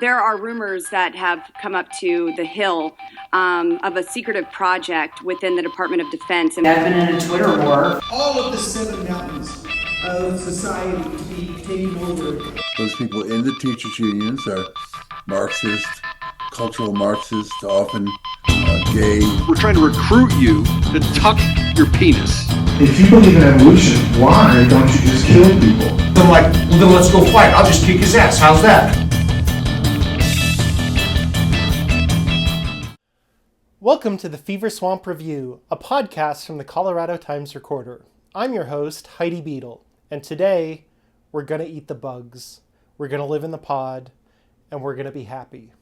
There are rumors that have come up to the Hill of a secretive project within the Department of Defense. I've been in a Twitter war. All of the 7 mountains of society to be taken over. Those people in the teachers' unions are Marxist, cultural Marxists, often gay. We're trying to recruit you to tuck your penis. If you believe in evolution, why don't you just kill people? I'm like, well then let's go fight. I'll just kick his ass. How's that? Welcome to the Fever Swamp Review, a podcast from the Colorado Times-Recorder. I'm your host, Heidi Beadle, and today we're going to eat the bugs. We're going to live in the pod, and we're going to be happy.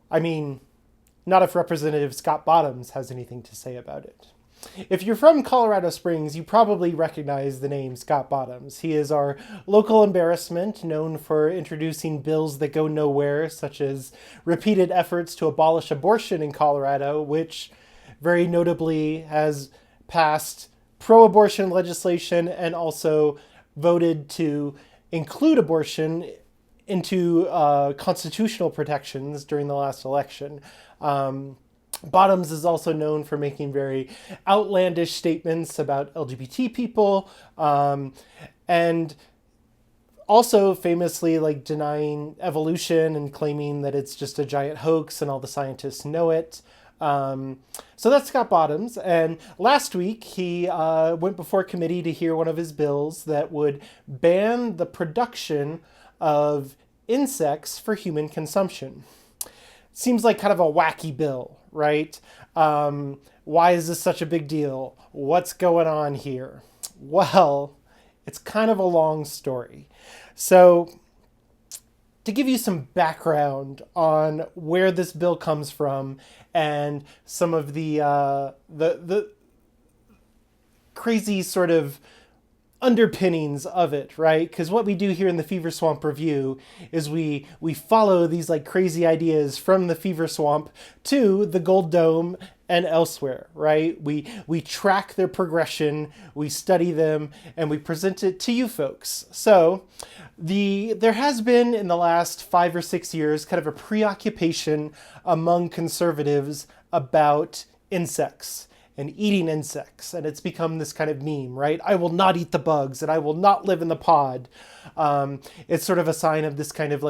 I mean, not if Representative Scott Bottoms has anything to say about it. If you're from Colorado Springs, you probably recognize the name Scott Bottoms. He is our local embarrassment, known for introducing bills that go nowhere, such as repeated efforts to abolish abortion in Colorado, which very notably has passed pro-abortion legislation and also voted to include abortion into constitutional protections during the last election. Bottoms is also known for making very outlandish statements about LGBT people, and also famously denying evolution and claiming that it's just a giant hoax and all the scientists know it. So that's Scott Bottoms, and last week he went before committee to hear one of his bills that would ban the production of insects for human consumption. Seems like kind of a wacky bill, right? Why is this such a big deal? What's going on here? Well, it's kind of a long story. So, to give you some background on where this bill comes from and some of the crazy sort of underpinnings of it, right? Because what we do here in the Fever Swamp Review is we follow these crazy ideas from the Fever Swamp to the Gold Dome and elsewhere, right? We track their progression, we study them, and we present it to you folks. So there has been in the last 5 or 6 years kind of a preoccupation among conservatives about insects and eating insects, and it's become this kind of meme, right? I will not eat the bugs, and I will not live in the pod. It's sort of a sign of this kind of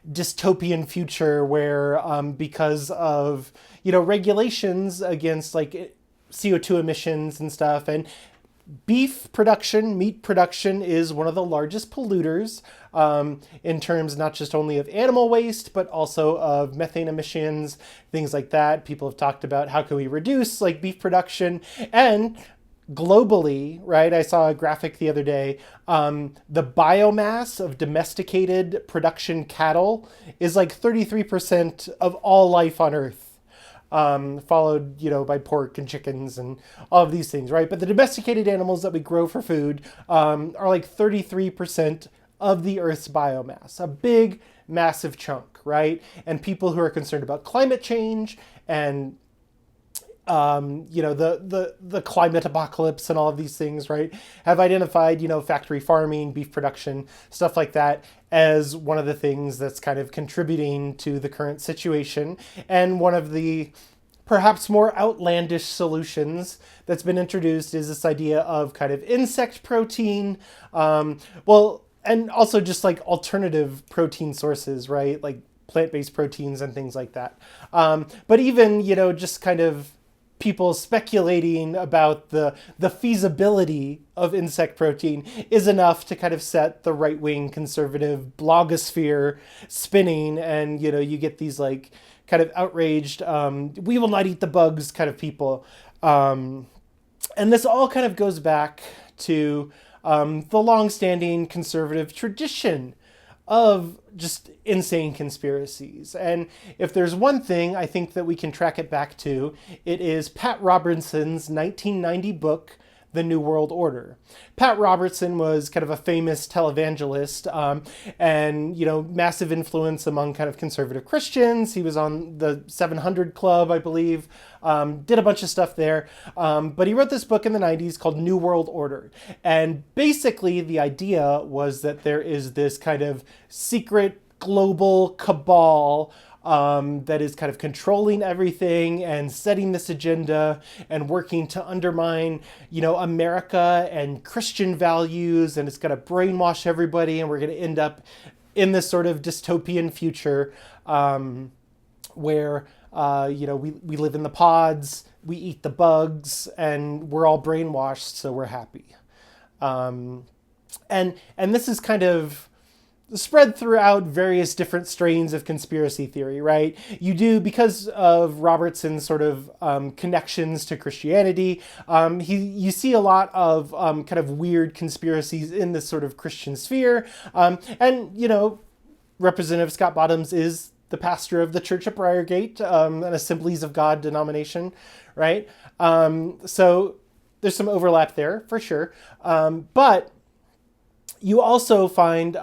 dystopian future where because of regulations against CO2 emissions and stuff, and beef production, meat production is one of the largest polluters in terms not just only of animal waste, but also of methane emissions, things like that. People have talked about how can we reduce beef production, and globally, right? I saw a graphic the other day. The biomass of domesticated production cattle is 33% of all life on Earth. Followed, by pork and chickens and all of these things, right? But the domesticated animals that we grow for food are 33% of the Earth's biomass. A big, massive chunk, right? And people who are concerned about climate change and the climate apocalypse and all of these things, right, have identified, factory farming, beef production, stuff like that as one of the things that's kind of contributing to the current situation. And one of the perhaps more outlandish solutions that's been introduced is this idea of kind of insect protein, and also just alternative protein sources, right, plant-based proteins and things like that. But even, just kind of people speculating about the feasibility of insect protein is enough to kind of set the right-wing conservative blogosphere spinning, and you get these kind of outraged we will not eat the bugs kind of people, and this all kind of goes back to the long-standing conservative tradition of just insane conspiracies. And if there's one thing I think that we can track it back to, it is Pat Robertson's 1990 book, The New World Order. Pat Robertson was kind of a famous televangelist, and, massive influence among kind of conservative Christians. He was on the 700 Club, I believe, did a bunch of stuff there. But he wrote this book in the 90s called New World Order. And basically the idea was that there is this kind of secret global cabal that is kind of controlling everything and setting this agenda and working to undermine, America and Christian values, and it's going to brainwash everybody, and we're going to end up in this sort of dystopian future where, we live in the pods, we eat the bugs, and we're all brainwashed, so we're happy. And this is kind of spread throughout various different strains of conspiracy theory, right? You do, because of Robertson's sort of connections to Christianity, you see a lot of kind of weird conspiracies in this sort of Christian sphere. Representative Scott Bottoms is the pastor of the Church at Briargate, an Assemblies of God denomination, right? So there's some overlap there, for sure. But you also find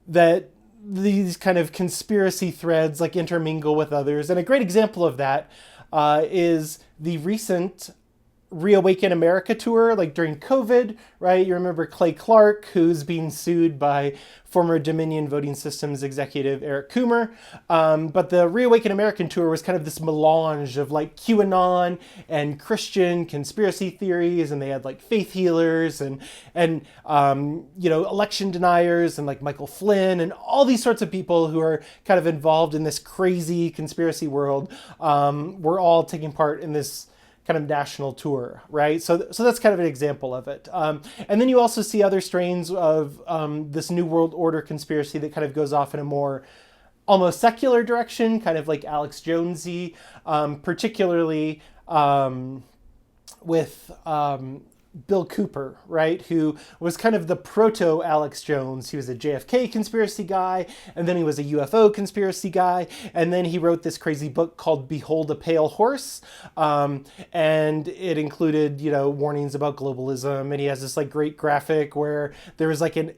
that these kind of conspiracy threads like intermingle with others. And a great example of that is the recent Reawaken America tour, like during COVID, right? You remember Clay Clark, who's being sued by former Dominion Voting Systems executive Eric Coomer. But the Reawaken American tour was kind of this melange of like QAnon and Christian conspiracy theories, and they had like faith healers and election deniers and like Michael Flynn and all these sorts of people who are kind of involved in this crazy conspiracy world. Were all taking part in this kind of national tour, right? So that's kind of an example of it. And then you also see other strains of this New World Order conspiracy that kind of goes off in a more almost secular direction, kind of like Alex Jonesy, particularly with Bill Cooper, right, who was kind of the proto Alex Jones. He was a JFK conspiracy guy, and then he was a UFO conspiracy guy, and then he wrote this crazy book called Behold a Pale Horse, and it included, warnings about globalism, and he has this like great graphic where there was like an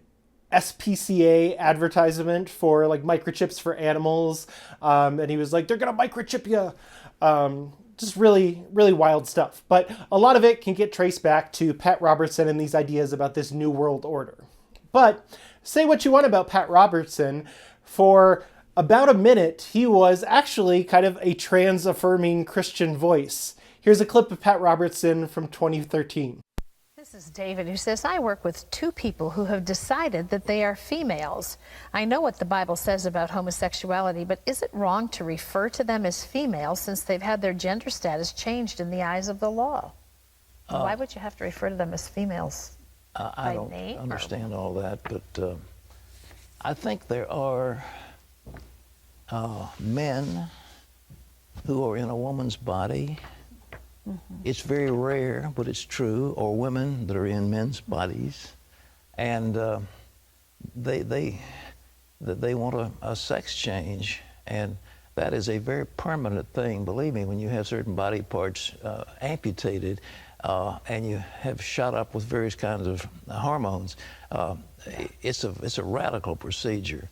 SPCA advertisement for like microchips for animals, and he was like, they're gonna microchip you. Just really, really wild stuff. But a lot of it can get traced back to Pat Robertson and these ideas about this New World Order. But say what you want about Pat Robertson, for about a minute, he was actually kind of a trans-affirming Christian voice. Here's a clip of Pat Robertson from 2013. This is David, who says, I work with two people who have decided that they are females. I know what the Bible says about homosexuality, but is it wrong to refer to them as females since they've had their gender status changed in the eyes of the law? Why would you have to refer to them as females? I don't understand all that, but I think there are men who are in a woman's body. Mm-hmm. It's very rare, but it's true, or women that are in men's bodies, and they want a sex change, and that is a very permanent thing. Believe me, when you have certain body parts amputated, and you have shot up with various kinds of hormones, it's a radical procedure.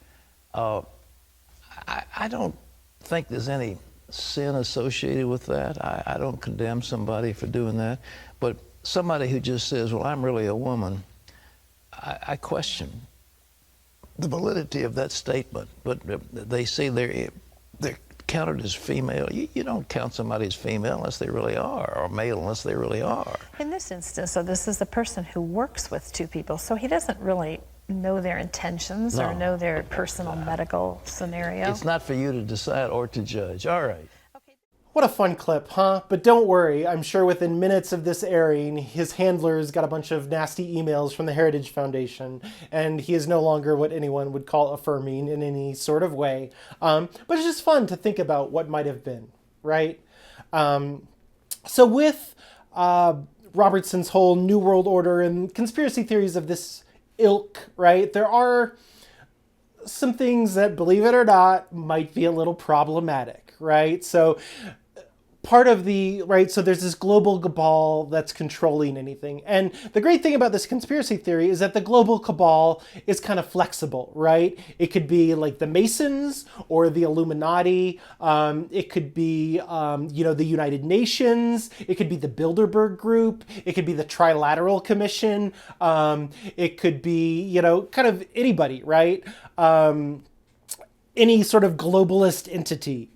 I don't think there's any sin associated with that. I don't condemn somebody for doing that, but somebody who just says, well, I'm really a woman, I question the validity of that statement. But they say they're counted as female. You don't count somebody as female unless they really are, or male unless they really are. In this instance, so this is a person who works with two people, so he doesn't really know their intentions or know their personal medical scenario. It's not for you to decide or to judge. All right. What a fun clip, huh? But don't worry, I'm sure within minutes of this airing, his handlers got a bunch of nasty emails from the Heritage Foundation, and he is no longer what anyone would call affirming in any sort of way. But it's just fun to think about what might have been, right? So with Robertson's whole New World Order and conspiracy theories of this ilk, right, there are some things that, believe it or not, might be a little problematic, right? So part of the, right, so there's this global cabal that's controlling anything. And the great thing about this conspiracy theory is that the global cabal is kind of flexible, right? It could be like the Masons or the Illuminati. It could be, the United Nations. It could be the Bilderberg Group. It could be the Trilateral Commission. It could be, kind of anybody, right? any sort of globalist entity,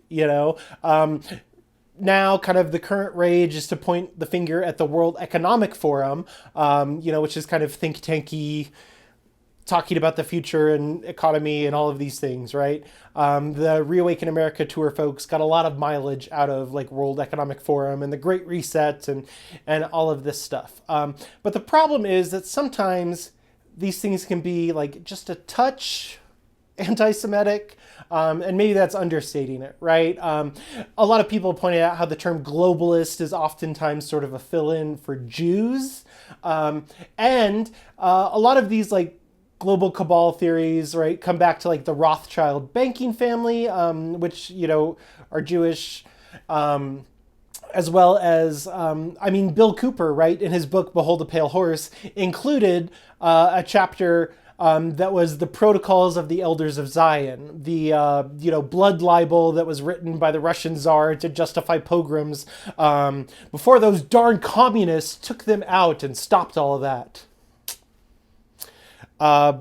now kind of the current rage is to point the finger at the World Economic Forum, which is kind of think tanky, talking about the future and economy and all of these things, right? The Reawaken America tour folks got a lot of mileage out of like World Economic Forum and the Great Reset and all of this stuff. But the problem is that sometimes these things can be like just a touch anti-Semitic, and maybe that's understating it, right? A lot of people pointed out how the term globalist is oftentimes sort of a fill-in for Jews, and a lot of these like global cabal theories, right, come back to like the Rothschild banking family, which are Jewish, as well as Bill Cooper, right, in his book Behold a Pale Horse, included a chapter that was the Protocols of the Elders of Zion, the blood libel that was written by the Russian Tsar to justify pogroms before those darn communists took them out and stopped all of that. There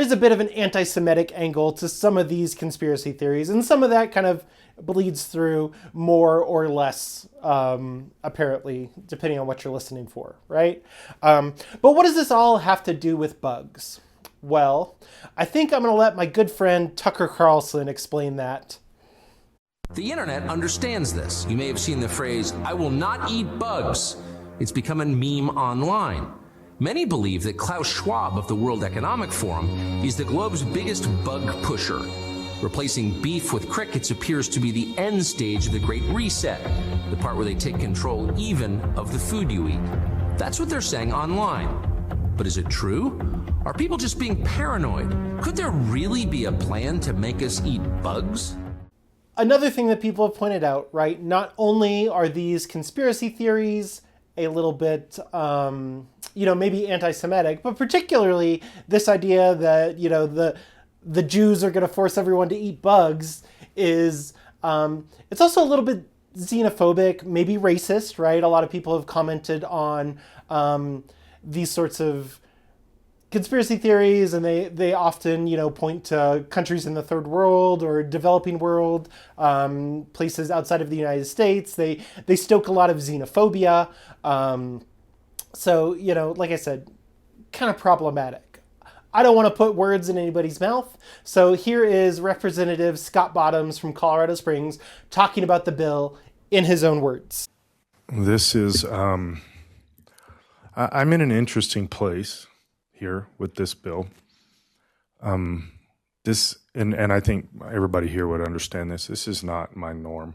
is a bit of an anti-Semitic angle to some of these conspiracy theories, and some of that kind of bleeds through more or less, apparently, depending on what you're listening for, right? But what does this all have to do with bugs? Well, I think I'm going to let my good friend Tucker Carlson explain that. The internet understands this. You may have seen the phrase, "I will not eat bugs." It's become a meme online. Many believe that Klaus Schwab of the World Economic Forum is the globe's biggest bug pusher. Replacing beef with crickets appears to be the end stage of the Great Reset, the part where they take control even of the food you eat. That's what they're saying online. But is it true? Are people just being paranoid? Could there really be a plan to make us eat bugs? Another thing that people have pointed out, right, not only are these conspiracy theories a little bit, maybe anti-Semitic, but particularly this idea that, the Jews are going to force everyone to eat bugs is, it's also a little bit xenophobic, maybe racist, right? A lot of people have commented on these sorts of conspiracy theories, and they often, point to countries in the third world or developing world, places outside of the United States. They stoke a lot of xenophobia. Like I said, kind of problematic. I don't want to put words in anybody's mouth. So here is Representative Scott Bottoms from Colorado Springs talking about the bill in his own words. This is, I'm in an interesting place here with this bill. And I think everybody here would understand this. This is not my norm.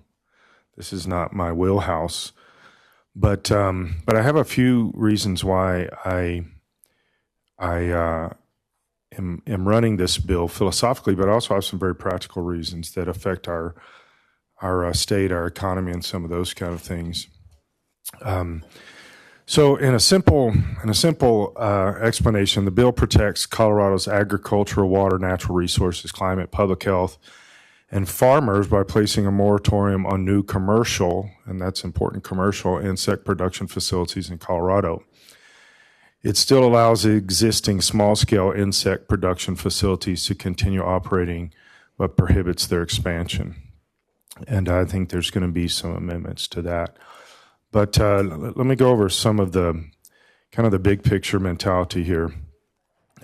This is not my wheelhouse. But I have a few reasons why I am running this bill philosophically, but I also have some very practical reasons that affect our state, our economy, and some of those kind of things. So in a simple explanation, the bill protects Colorado's agricultural, water, natural resources, climate, public health, and farmers by placing a moratorium on new commercial, and that's important, commercial insect production facilities in Colorado. It still allows existing small-scale insect production facilities to continue operating, but prohibits their expansion. And I think there's going to be some amendments to that. But let me go over some of the kind of the big picture mentality here.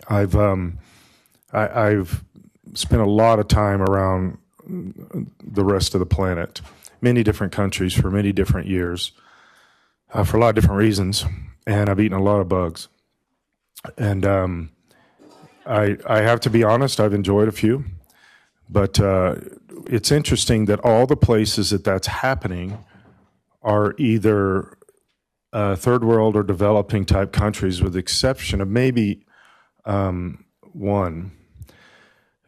I've spent a lot of time around the rest of the planet, many different countries for many different years, for a lot of different reasons, and I've eaten a lot of bugs. And I have to be honest, I've enjoyed a few, but it's interesting that all the places that's happening are either third world or developing type countries, with the exception of maybe one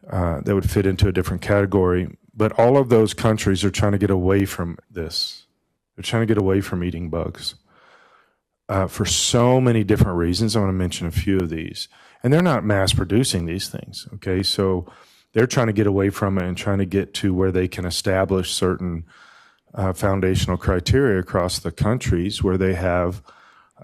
that would fit into a different category. But all of those countries are trying to get away from this. They're trying to get away from eating bugs for so many different reasons. I want to mention a few of these. And they're not mass producing these things, okay? So they're trying to get away from it and trying to get to where they can establish certain foundational criteria across the countries where they have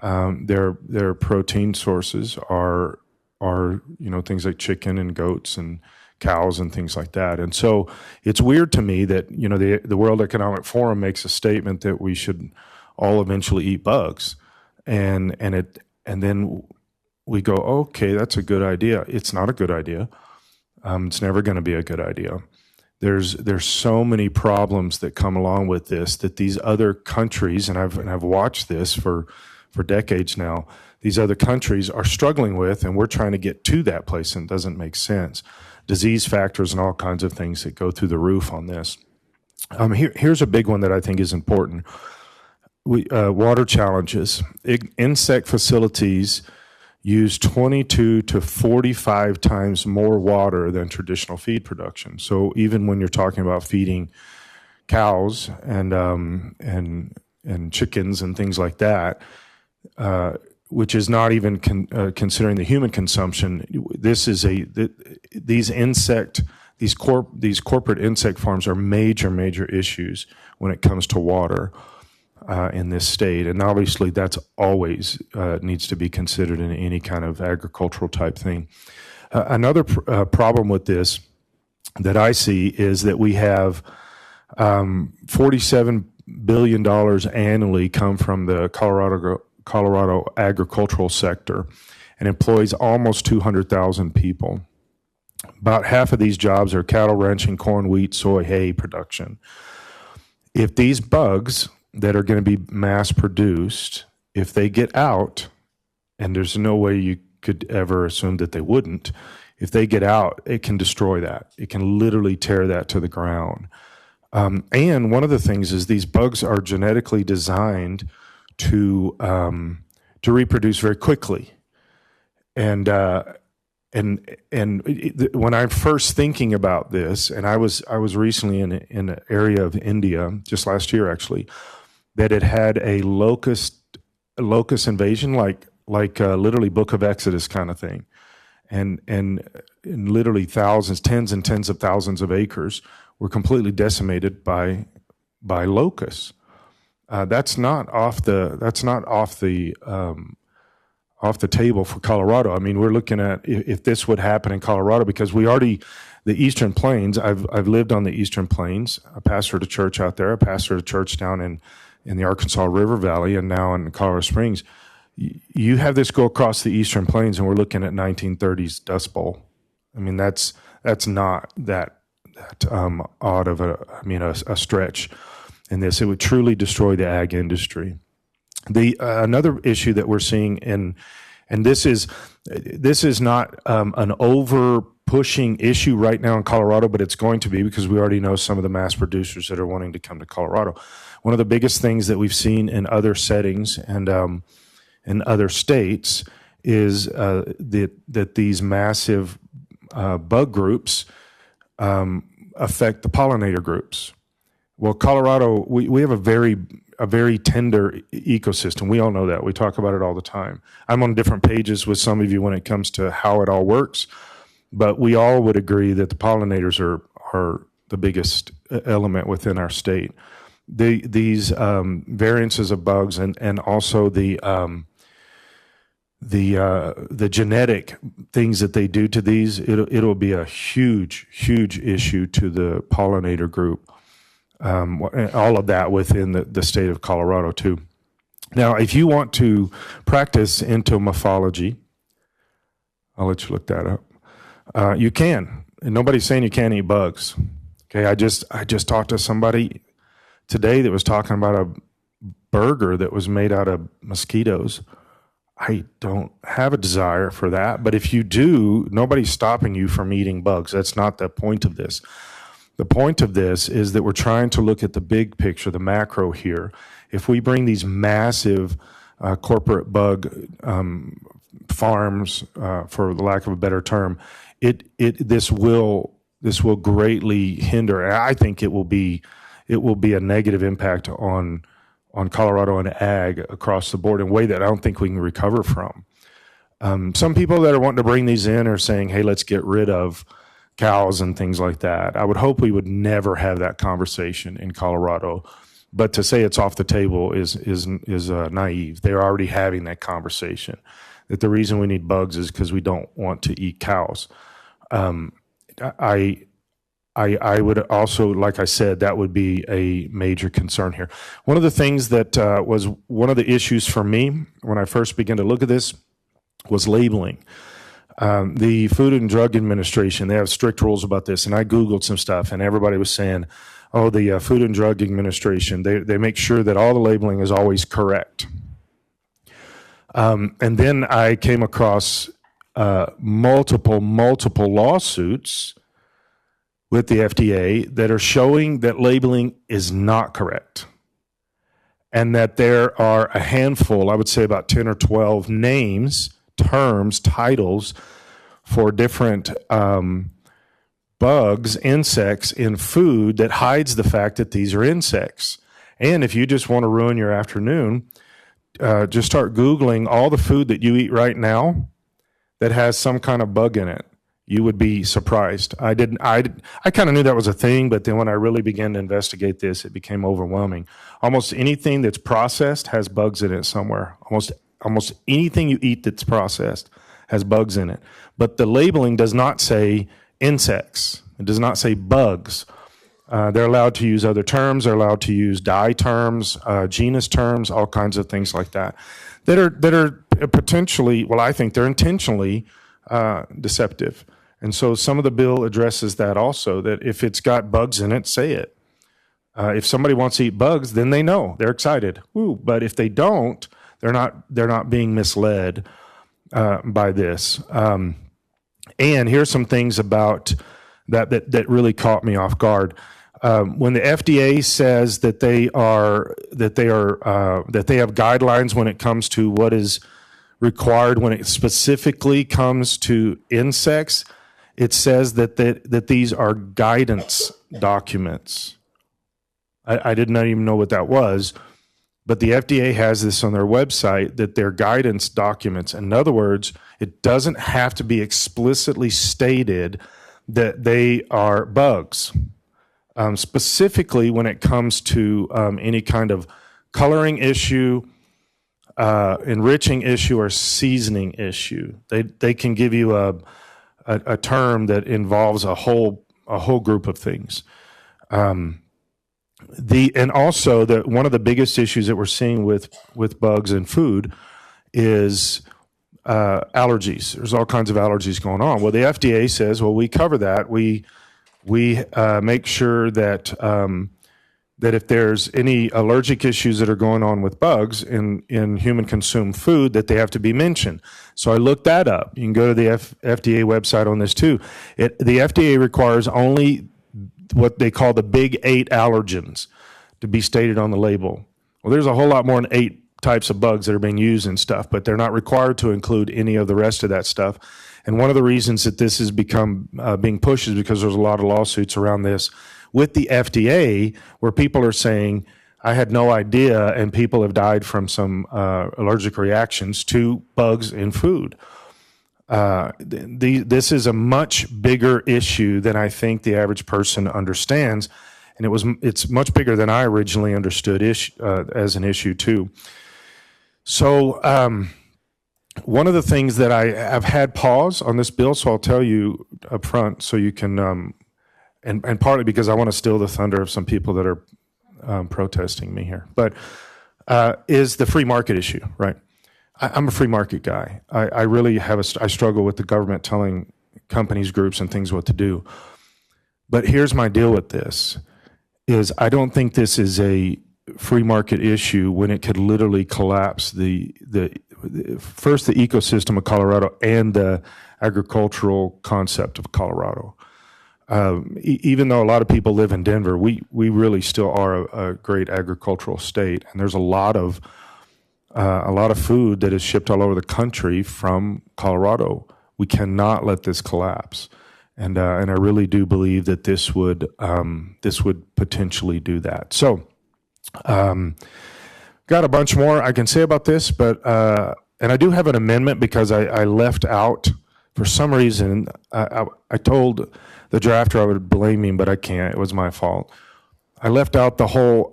their protein sources are are things like chicken and goats and cows and things like that. And so it's weird to me that the World Economic Forum makes a statement that we should all eventually eat bugs, and then we go, okay, that's a good idea. It's not a good idea. It's never going to be a good idea. There's so many problems that come along with this that these other countries, and I've watched this for decades now, these other countries are struggling with, and we're trying to get to that place, and it doesn't make sense. Disease factors and all kinds of things that go through the roof on this. Here's a big one that I think is important. Water challenges. Insect facilities use 22 to 45 times more water than traditional feed production. So even when you're talking about feeding cows and chickens and things like that, which is not even considering the human consumption, these corporate insect farms are major issues when it comes to water in this state, and obviously that's always needs to be considered in any kind of agricultural type thing. Another problem with this that I see is that we have $47 billion annually come from the Colorado agricultural sector and employs almost 200,000 people. About half of these jobs are cattle ranching, corn, wheat, soy, hay production. If these bugs that are going to be mass produced, if they get out, and there's no way you could ever assume that they wouldn't, if they get out, it can destroy that. It can literally tear that to the ground. And one of the things is these bugs are genetically designed to reproduce very quickly, and when I'm first thinking about this, and I was recently in an area of India just last year actually, that it had a locust invasion, like literally Book of Exodus kind of thing, and literally thousands, tens and tens of thousands of acres were completely decimated by locusts. That's not off the table for Colorado. I mean, we're looking at if this would happen in Colorado, because the Eastern Plains. I've lived on the Eastern Plains. I pastored a church out there. I pastored a church down in the Arkansas River Valley, and now in Colorado Springs. You have this go across the Eastern Plains, and we're looking at 1930s Dust Bowl. I mean, that's not that odd of a stretch. In this, it would truly destroy the ag industry. Another issue that we're seeing, and this is not an over pushing issue right now in Colorado, but it's going to be, because we already know some of the mass producers that are wanting to come to Colorado. One of the biggest things that we've seen in other settings and in other states is that these massive bug groups affect the pollinator groups. Well, Colorado, we have a very tender ecosystem. We all know that. We talk about it all the time. I'm on different pages with some of you when it comes to how it all works, but we all would agree that the pollinators are the biggest element within our state. These variances of bugs and also the genetic things that they do to these, it'll be a huge issue to the pollinator group. All of that within the state of Colorado too. Now, if you want to practice entomology, I'll let you look that up. You can, and nobody's saying you can't eat bugs. Okay, I just talked to somebody today that was talking about a burger that was made out of mosquitoes. I don't have a desire for that, but if you do, nobody's stopping you from eating bugs. That's not the point of this. The point of this is that we're trying to look at the big picture, the macro here. If we bring these massive corporate bug farms, for the lack of a better term, this will greatly hinder. I think it will be a negative impact on Colorado and ag across the board in a way that I don't think we can recover from. Some people that are wanting to bring these in are saying, hey, let's get rid of cows and things like that. I would hope we would never have that conversation in Colorado, but to say it's off the table is naive. They're already having that conversation. that the reason we need bugs is because we don't want to eat cows. I would also, like I said, that would be a major concern here. One of the things that was one of the issues for me when I first began to look at this was labeling. The Food and Drug Administration, they have strict rules about this, and I Googled some stuff, and everybody was saying, oh, the Food and Drug Administration, they make sure that all the labeling is always correct. And then I came across multiple lawsuits with the FDA that are showing that labeling is not correct, and that there are a handful, I would say about 10 or 12 names, terms, titles for different bugs, insects in food that hides the fact that these are insects. And if you just want to ruin your afternoon, just start Googling all the food that you eat right now that has some kind of bug in it. You would be surprised. I kind of knew that was a thing, but then when I really began to investigate this, it became overwhelming. Almost anything that's processed has bugs in it somewhere. Almost anything you eat that's processed has bugs in it. But the labeling does not say insects. It does not say bugs. They're allowed to use other terms. They're allowed to use dye terms, genus terms, all kinds of things like that are potentially, well, I think they're intentionally deceptive. And so some of the bill addresses that also, that if it's got bugs in it, say it. If somebody wants to eat bugs, then they know. They're excited. Woo. But if they don't, they're not being misled by this. And here's some things about that really caught me off guard. When the FDA says that they have guidelines when it comes to what is required when it specifically comes to insects, it says that these are guidance documents. I did not even know what that was, but the FDA has this on their website, that they're guidance documents. In other words, it doesn't have to be explicitly stated that they are bugs. Specifically when it comes to any kind of coloring issue, enriching issue, or seasoning issue. They can give you a term that involves a whole group of things. And also that one of the biggest issues that we're seeing with bugs in food is allergies. There's all kinds of allergies going on. Well, the FDA says, well, we cover that. We make sure that that if there's any allergic issues that are going on with bugs in human consumed food, that they have to be mentioned. So I looked that up. You can go to the FDA website on this too. The FDA requires only what they call the big 8 allergens to be stated on the label. Well, there's a whole lot more than 8 types of bugs that are being used and stuff, but they're not required to include any of the rest of that stuff. And one of the reasons that this has become being pushed is because there's a lot of lawsuits around this with the FDA, where people are saying, I had no idea, and people have died from some allergic reactions to bugs in food. This is a much bigger issue than I think the average person understands, and it's much bigger than I originally understood as an issue too. So one of the things that I have had pause on this bill, so I'll tell you up front so you can, and partly because I want to steal the thunder of some people that are protesting me here, but is the free market issue, right? I'm a free market guy. I really I struggle with the government telling companies, groups, and things what to do. But here's my deal with this, is I don't think this is a free market issue when it could literally collapse first the ecosystem of Colorado and the agricultural concept of Colorado. Even though a lot of people live in Denver, we really still are a great agricultural state, and there's a lot of food that is shipped all over the country from Colorado. We cannot let this collapse, and I really do believe that this would potentially do that. So, got a bunch more I can say about this, but and I do have an amendment because I left out, for some reason. I told the drafter I would blame him, but I can't. It was my fault. I left out the whole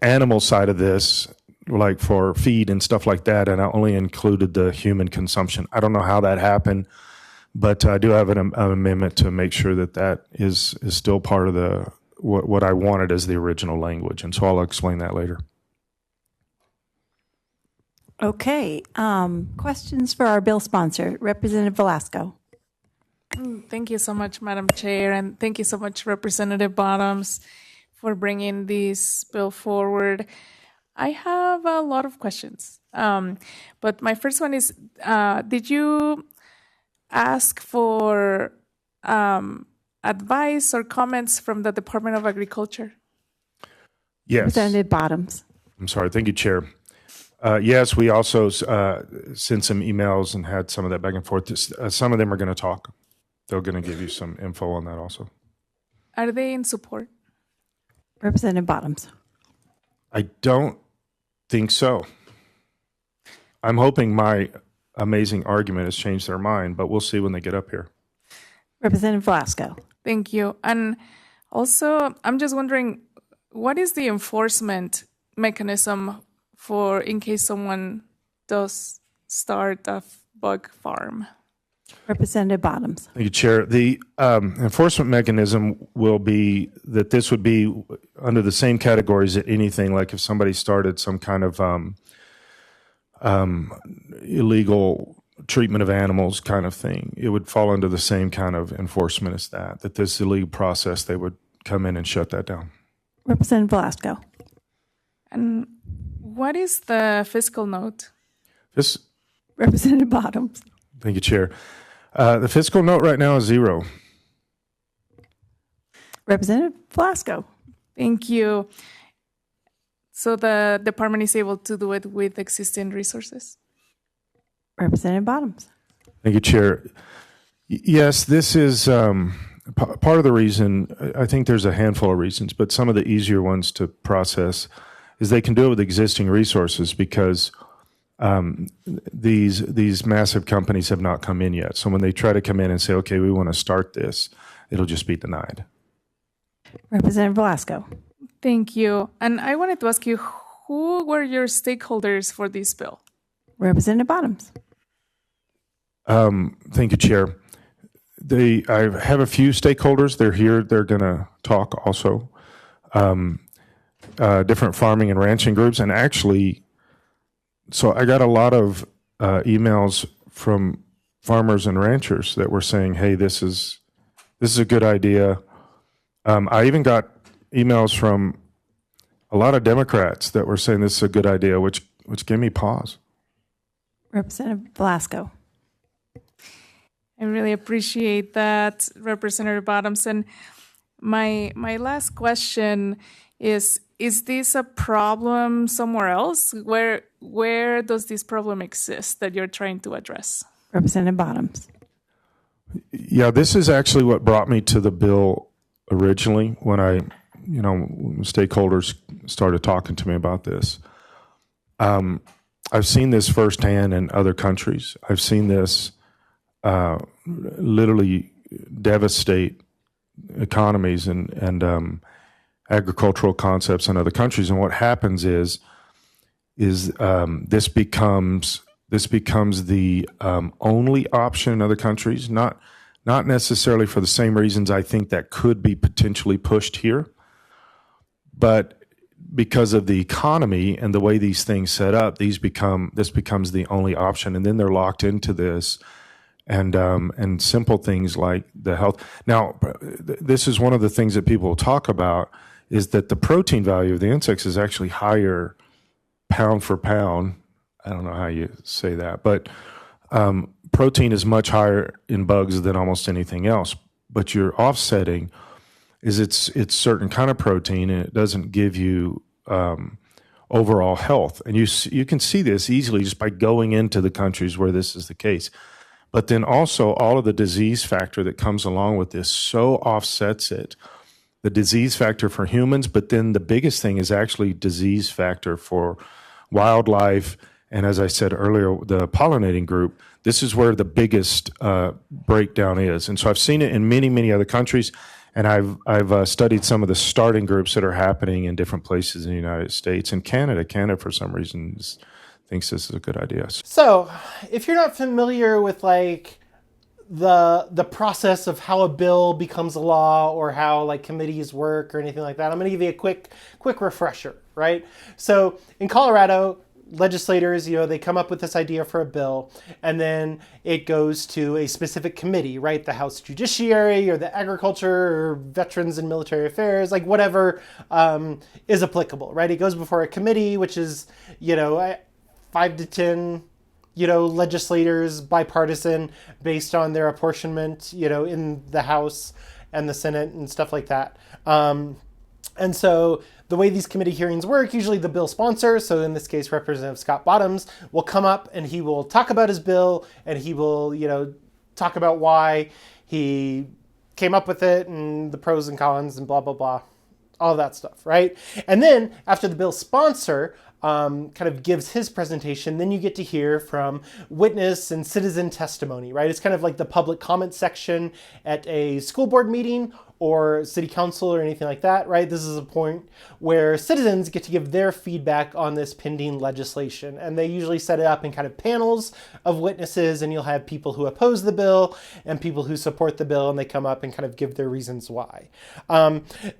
animal side of this, like for feed and stuff like that, and I only included the human consumption. I don't know how that happened, but I do have an amendment to make sure that that is still part of the what I wanted as the original language, and so I'll explain that later. Okay. Questions for our bill sponsor, Representative Velasco. Thank you so much, Madam Chair, and thank you so much, Representative Bottoms, for bringing this bill forward. I have a lot of questions, but my first one is, did you ask for advice or comments from the Department of Agriculture? Yes. Representative Bottoms. I'm sorry. Thank you, Chair. Yes, we also sent some emails and had some of that back and forth. Some of them are going to talk. They're going to give you some info on that also. Are they in support? Representative Bottoms. I don't think so. I'm hoping my amazing argument has changed their mind, but we'll see when they get up here. Representative Velasco. Thank you. And also, I'm just wondering, what is the enforcement mechanism for in case someone does start a bug farm? Representative Bottoms. Thank you, Chair. The enforcement mechanism will be that this would be under the same categories as anything, like if somebody started some kind of illegal treatment of animals kind of thing. It would fall under the same kind of enforcement as that this illegal process, they would come in and shut that down. Representative Velasco. And what is the fiscal note? Representative Bottoms. Thank you, Chair. The fiscal note right now is 0. Representative Velasco. Thank you. So the department is able to do it with existing resources? Representative Bottoms. Thank you, Chair. Yes, this is part of the reason. I think there's a handful of reasons, but some of the easier ones to process is they can do it with existing resources because these massive companies have not come in yet. So when they try to come in and say, okay, we want to start this, it'll just be denied. Representative Velasco. Thank you. And I wanted to ask you, who were your stakeholders for this bill? Representative Bottoms. Thank you, Chair. I have a few stakeholders. They're here. They're going to talk also. Different farming and ranching groups. And actually, so I got a lot of emails from farmers and ranchers that were saying, hey, this is a good idea. I even got emails from a lot of Democrats that were saying this is a good idea, which gave me pause. Representative Velasco. I really appreciate that, Representative Bottoms. And my last question is this a problem somewhere else? Where does this problem exist that you're trying to address? Representative Bottoms. Yeah, this is actually what brought me to the bill originally when stakeholders started talking to me about this. I've seen this firsthand in other countries. I've seen this literally devastate economies and agricultural concepts in other countries. And what happens is this becomes the only option in other countries, not necessarily for the same reasons I think that could be potentially pushed here, but because of the economy and the way these things set up, this becomes the only option, and then they're locked into this, and simple things like the health. Now, this is one of the things that people talk about is that the protein value of the insects is actually higher pound for pound. I don't know how you say that, but protein is much higher in bugs than almost anything else. But you're offsetting is it's certain kind of protein, and it doesn't give you overall health. And you can see this easily just by going into the countries where this is the case. But then also all of the disease factor that comes along with this so offsets it. The disease factor for humans, but then the biggest thing is actually disease factor for wildlife. And as I said earlier, the pollinating group, this is where the biggest breakdown is. And so I've seen it in many, many other countries. And I've studied some of the starting groups that are happening in different places in the United States and Canada. Canada, for some reason, thinks this is a good idea. So, if you're not familiar with like the process of how a bill becomes a law or how like committees work or anything like that, I'm going to give you a quick refresher, right? So, in Colorado, legislators, they come up with this idea for a bill, and then it goes to a specific committee, right? The House Judiciary or the Agriculture or Veterans and Military Affairs, like whatever is applicable, right? It goes before a committee, which is, 5 to 10, legislators, bipartisan, based on their apportionment, in the House and the Senate and stuff like that. And so the way these committee hearings work, usually the bill sponsor, so in this case, Representative Scott Bottoms, will come up and he will talk about his bill, and he will, talk about why he came up with it and the pros and cons and blah, blah, blah, all that stuff, right? And then after the bill sponsor kind of gives his presentation, then you get to hear from witness and citizen testimony, right? It's kind of like the public comment section at a school board meeting or city council or anything like that, right? This is a point where citizens get to give their feedback on this pending legislation. And they usually set it up in kind of panels of witnesses, and you'll have people who oppose the bill and people who support the bill, and they come up and kind of give their reasons why.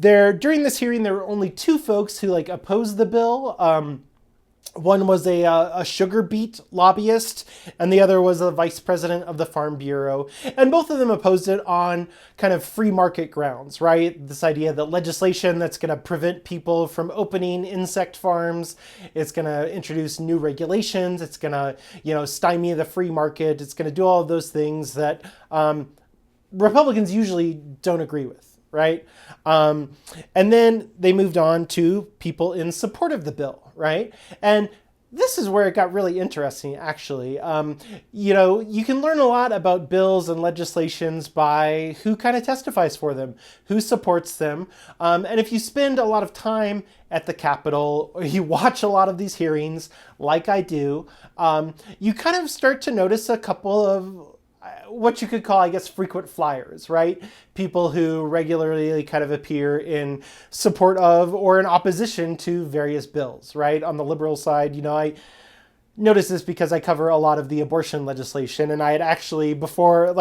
During this hearing, there were only 2 folks who opposed the bill. One was a sugar beet lobbyist, and the other was a vice president of the Farm Bureau. And both of them opposed it on kind of free market grounds, right? This idea that legislation that's going to prevent people from opening insect farms, it's going to introduce new regulations, it's going to, stymie the free market, it's going to do all of those things that Republicans usually don't agree with. Right? And then they moved on to people in support of the bill, right? And this is where it got really interesting, actually. You can learn a lot about bills and legislations by who kind of testifies for them, who supports them. And if you spend a lot of time at the Capitol, or you watch a lot of these hearings, like I do, you kind of start to notice a couple of what you could call, I guess, frequent flyers, right? People who regularly kind of appear in support of or in opposition to various bills, right? On the liberal side, I noticed this because I cover a lot of the abortion legislation, and I had actually before,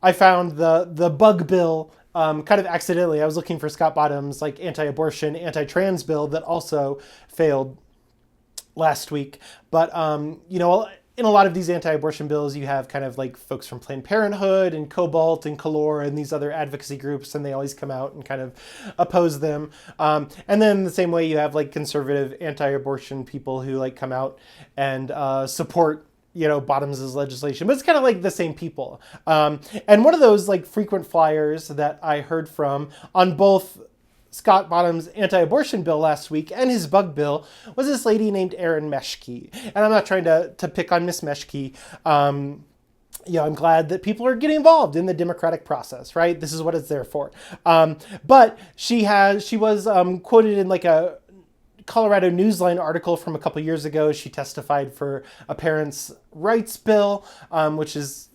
I found the bug bill kind of accidentally. I was looking for Scott Bottoms' anti-abortion, anti-trans bill that also failed last week. But, in a lot of these anti-abortion bills, you have kind of folks from Planned Parenthood and Cobalt and Calor and these other advocacy groups, and they always come out and kind of oppose them. And then the same way you have conservative anti-abortion people who come out and support Bottoms' legislation, but it's kind of the same people. And one of those frequent flyers that I heard from on both Scott Bottoms' anti-abortion bill last week and his bug bill was this lady named Erin Meshke. And I'm not trying to pick on Miss Meshke. I'm glad that people are getting involved in the democratic process, right? This is what it's there for. But she was quoted in a Colorado Newsline article from a couple years ago. She testified for a parents' rights bill, which is,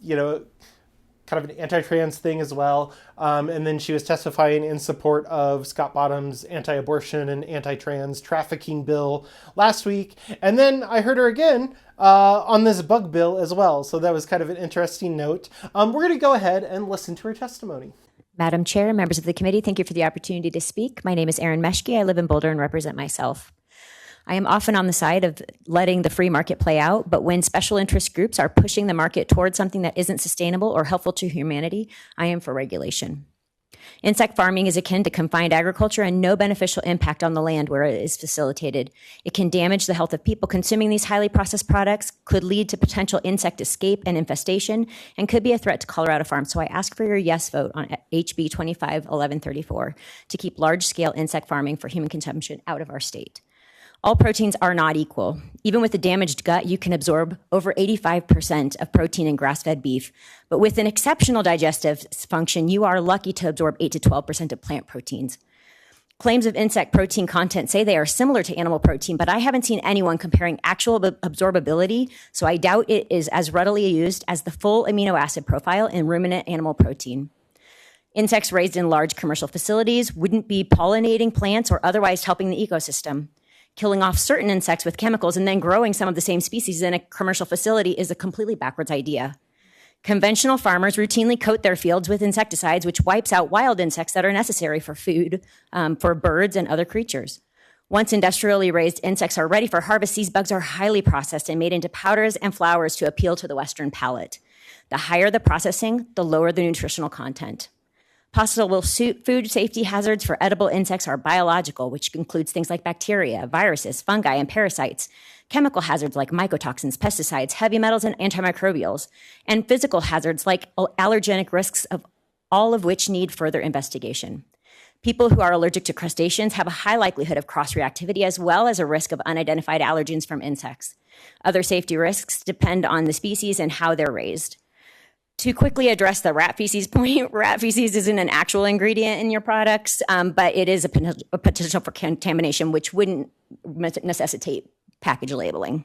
kind of an anti-trans thing as well. And then she was testifying in support of Scott Bottoms' anti-abortion and anti-trans trafficking bill last week. And then I heard her again on this bug bill as well. So that was kind of an interesting note. We're going to go ahead and listen to her testimony. Madam Chair, members of the committee, thank you for the opportunity to speak. My name is Erin Meshke. I live in Boulder and represent myself. I am often on the side of letting the free market play out, but when special interest groups are pushing the market towards something that isn't sustainable or helpful to humanity, I am for regulation. Insect farming is akin to confined agriculture and no beneficial impact on the land where it is facilitated. It can damage the health of people consuming these highly processed products, could lead to potential insect escape and infestation, and could be a threat to Colorado farms. So I ask for your yes vote on HB 251134 to keep large-scale insect farming for human consumption out of our state. All proteins are not equal. Even with a damaged gut, you can absorb over 85% of protein in grass-fed beef. But with an exceptional digestive function, you are lucky to absorb 8 to 12% of plant proteins. Claims of insect protein content say they are similar to animal protein, but I haven't seen anyone comparing actual absorbability, so I doubt it is as readily used as the full amino acid profile in ruminant animal protein. Insects raised in large commercial facilities wouldn't be pollinating plants or otherwise helping the ecosystem. Killing off certain insects with chemicals and then growing some of the same species in a commercial facility is a completely backwards idea. Conventional farmers routinely coat their fields with insecticides, which wipes out wild insects that are necessary for food for birds and other creatures. Once industrially raised insects are ready for harvest, these bugs are highly processed and made into powders and flours to appeal to the Western palate. The higher the processing, the lower the nutritional content. Possible food safety hazards for edible insects are biological, which includes things like bacteria, viruses, fungi, and parasites, chemical hazards like mycotoxins, pesticides, heavy metals, and antimicrobials, and physical hazards like allergenic risks, of all of which need further investigation. People who are allergic to crustaceans have a high likelihood of cross-reactivity as well as a risk of unidentified allergens from insects. Other safety risks depend on the species and how they're raised. To quickly address the rat feces point, rat feces isn't an actual ingredient in your products, but it is a potential for contamination, which wouldn't necessitate package labeling.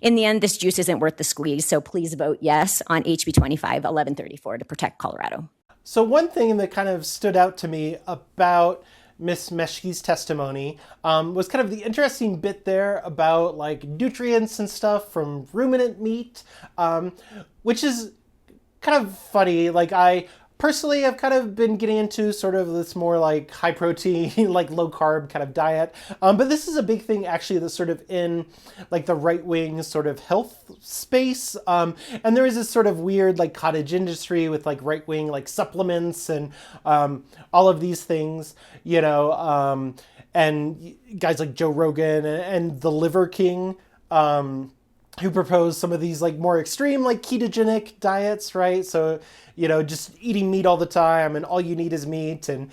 In the end, this juice isn't worth the squeeze, so please vote yes on HB 25-1134 to protect Colorado. So one thing that kind of stood out to me about Ms. Meshke's testimony was kind of the interesting bit there about like nutrients and stuff from ruminant meat, which is kind of funny. Like, I personally have kind of been getting into sort of this more like high protein, like low carb kind of diet. But this is a big thing actually that's sort of in like the right wing sort of health space. And there is this sort of weird like cottage industry with like right wing like supplements and all of these things, you know, and guys like Joe Rogan and the Liver King, who propose some of these like more extreme like ketogenic diets, right? So, you know, just eating meat all the time and all you need is meat. And,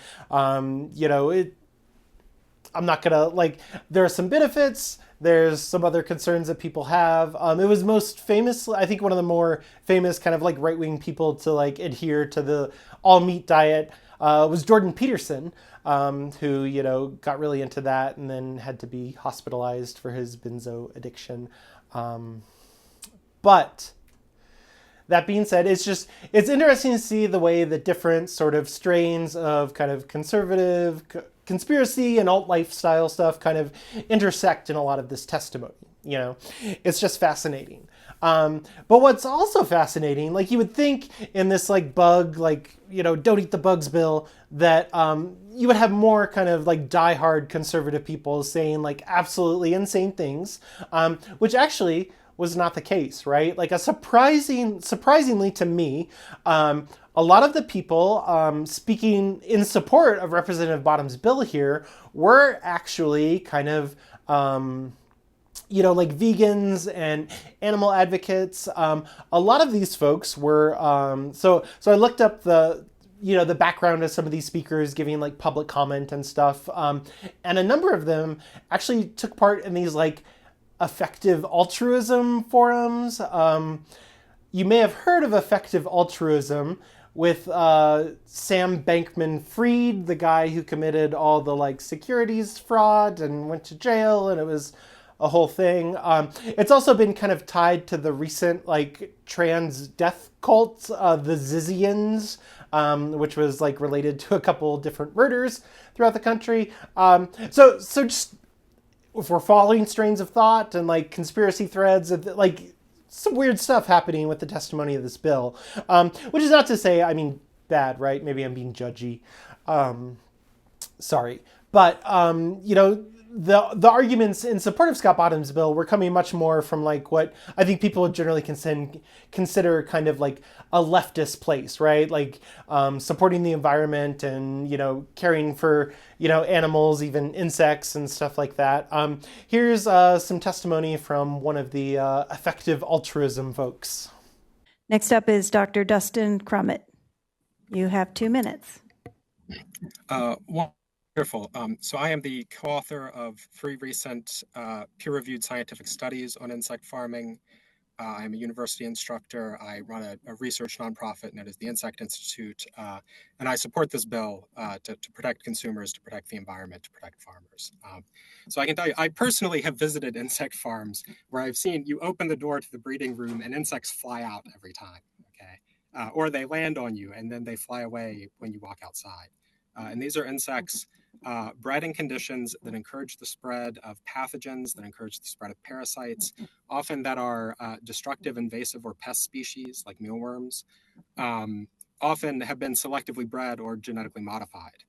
you know, I'm not gonna like, there are some benefits. There's some other concerns that people have. It was most famous, I think one of the more famous kind of like right-wing people to like adhere to the all meat diet was Jordan Peterson, who, you know, got really into that and then had to be hospitalized for his benzo addiction. But that being said, it's interesting to see the way that different sort of strains of kind of conservative conspiracy and alt lifestyle stuff kind of intersect in a lot of this testimony. You know, it's just fascinating. But what's also fascinating, like you would think in this like bug, like, you know, don't eat the bugs bill, that you would have more kind of like diehard conservative people saying like absolutely insane things, which actually was not the case, right? Like surprisingly to me, a lot of the people speaking in support of Representative Bottom's bill here were actually kind of, you know, like vegans and animal advocates. A lot of these folks were, so I looked up the background of some of these speakers giving like public comment and stuff. And a number of them actually took part in these like effective altruism forums. You may have heard of effective altruism with Sam Bankman-Fried, the guy who committed all the like securities fraud and went to jail, and it was a whole thing. It's also been kind of tied to the recent like trans death cult, the Zizians, which was like related to a couple different murders throughout the country. So just if we're following strains of thought and like conspiracy threads, like some weird stuff happening with the testimony of this bill, which is not to say, I mean, bad, right? Maybe I'm being judgy. Sorry. But, you know, the arguments in support of Scott Bottom's bill were coming much more from like what I think people generally consider kind of like a leftist place, right? Like supporting the environment and, you know, caring for, you know, animals, even insects and stuff like that. Here's some testimony from one of the effective altruism folks. Next up is Dr. Dustin Crummett. You have 2 minutes. Wonderful. So I am the co-author of 3 recent peer-reviewed scientific studies on insect farming. I'm a university instructor. I run a research nonprofit, and it is the Insect Institute. And I support this bill to protect consumers, to protect the environment, to protect farmers. So I can tell you, I personally have visited insect farms where I've seen you open the door to the breeding room and insects fly out every time. Okay. or they land on you and then they fly away when you walk outside. And these are insects bred in conditions that encourage the spread of pathogens, that encourage the spread of parasites, often that are destructive, invasive, or pest species like mealworms, often have been selectively bred or genetically modified.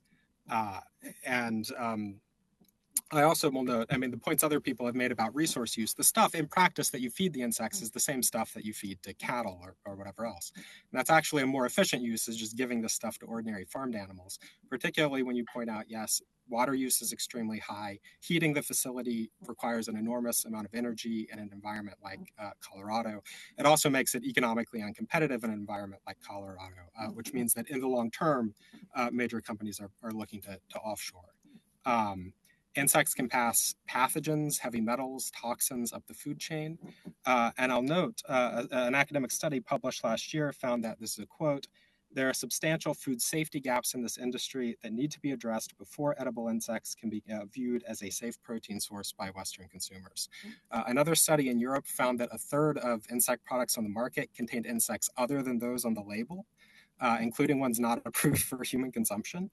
I also will note, the points other people have made about resource use, the stuff in practice that you feed the insects is the same stuff that you feed to cattle or whatever else. And that's actually a more efficient use, is just giving this stuff to ordinary farmed animals, particularly when you point out, yes, water use is extremely high. Heating the facility requires an enormous amount of energy in an environment like Colorado. It also makes it economically uncompetitive in an environment like Colorado, which means that in the long term, major companies are looking to offshore. Insects can pass pathogens, heavy metals, toxins up the food chain. And I'll note, an academic study published last year found that, this is a quote, "There are substantial food safety gaps in this industry that need to be addressed before edible insects can be viewed as a safe protein source by Western consumers." Another study in Europe found that a third of insect products on the market contained insects other than those on the label, including ones not approved for human consumption.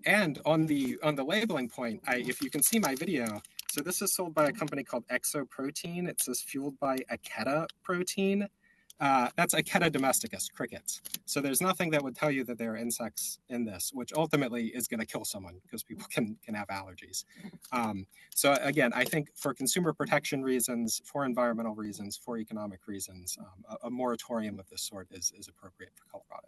And on the labeling point, if you can see my video, so this is sold by a company called Exoprotein. It says fueled by Aketa protein. That's Aketa domesticus, crickets. So there's nothing that would tell you that there are insects in this, which ultimately is going to kill someone because people can have allergies. So again, I think for consumer protection reasons, for environmental reasons, for economic reasons, a moratorium of this sort is appropriate for Colorado.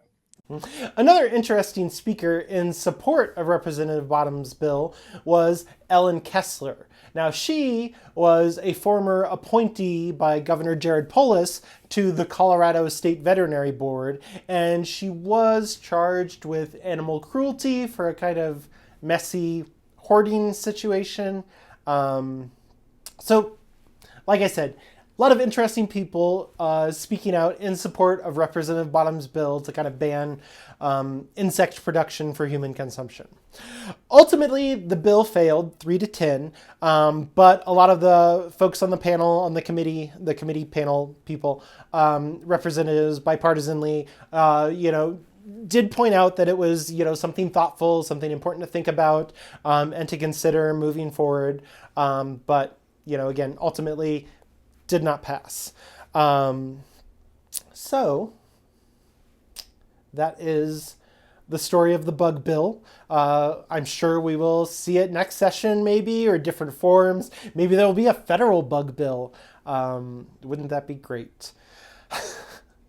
Another interesting speaker in support of Representative Bottom's bill was Ellen Kessler. Now, she was a former appointee by Governor Jared Polis to the Colorado State Veterinary Board, and she was charged with animal cruelty for a kind of messy hoarding situation. So, like I said, a lot of interesting people speaking out in support of Representative Bottom's bill to kind of ban insect production for human consumption. Ultimately, the bill failed 3-10, but a lot of the folks on the panel, on the committee panel people, representatives bipartisanly, did point out that it was, something thoughtful, something important to think about and to consider moving forward. But, again, ultimately, did not pass. So that is the story of the bug bill. I'm sure we will see it next session maybe, or different forms. Maybe there will be a federal bug bill. Wouldn't that be great?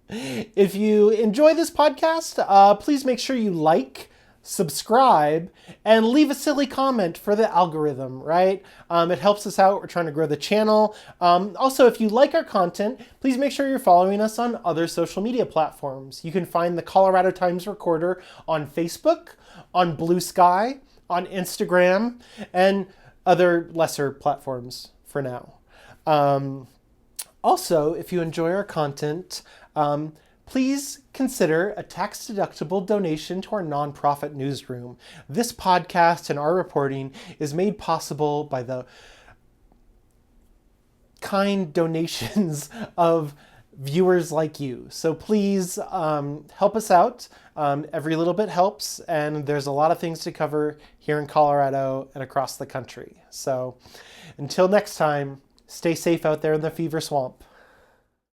If you enjoy this podcast, please make sure you like, subscribe, and leave a silly comment for the algorithm, right? It helps us out. We're trying to grow the channel. Also, if you like our content, please make sure you're following us on other social media platforms. You can find the Colorado Times Recorder on Facebook, on Blue Sky, on Instagram, and other lesser platforms for now. Also, if you enjoy our content, please consider a tax-deductible donation to our nonprofit newsroom. This podcast and our reporting is made possible by the kind donations of viewers like you. So please help us out. Every little bit helps, and there's a lot of things to cover here in Colorado and across the country. So until next time, stay safe out there in the fever swamp.